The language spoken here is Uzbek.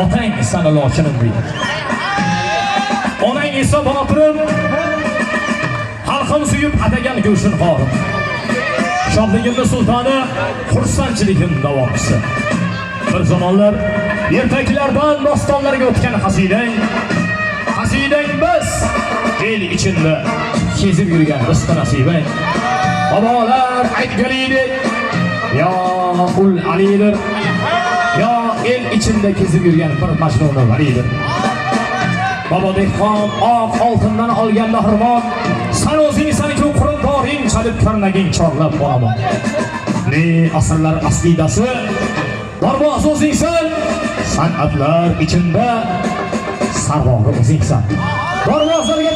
Otang sana lochinim deydi. Onang esa botirim, xalqim suyib atagan go'shin xorim. Shodligimni sultoni, xursandchiligim davomchisi. Bir zamonlar ertaklardan dostonlarga o'tgan qasidang biz el ichida kezib yurgan rizq nasibang. Babolar aytganidek, yo ul alidir, yo el ichida kezib yurgan bir majnuni validir. Babo dehqon oq oltindan olgan dahrmon, san o'zing sanki qurun boring chalib karnaging chorlab boraman. Ne asrlar aslidasi, barmoq o'zingsan, san'atlar ichida sarvori o'zingsan. Barmoqlarga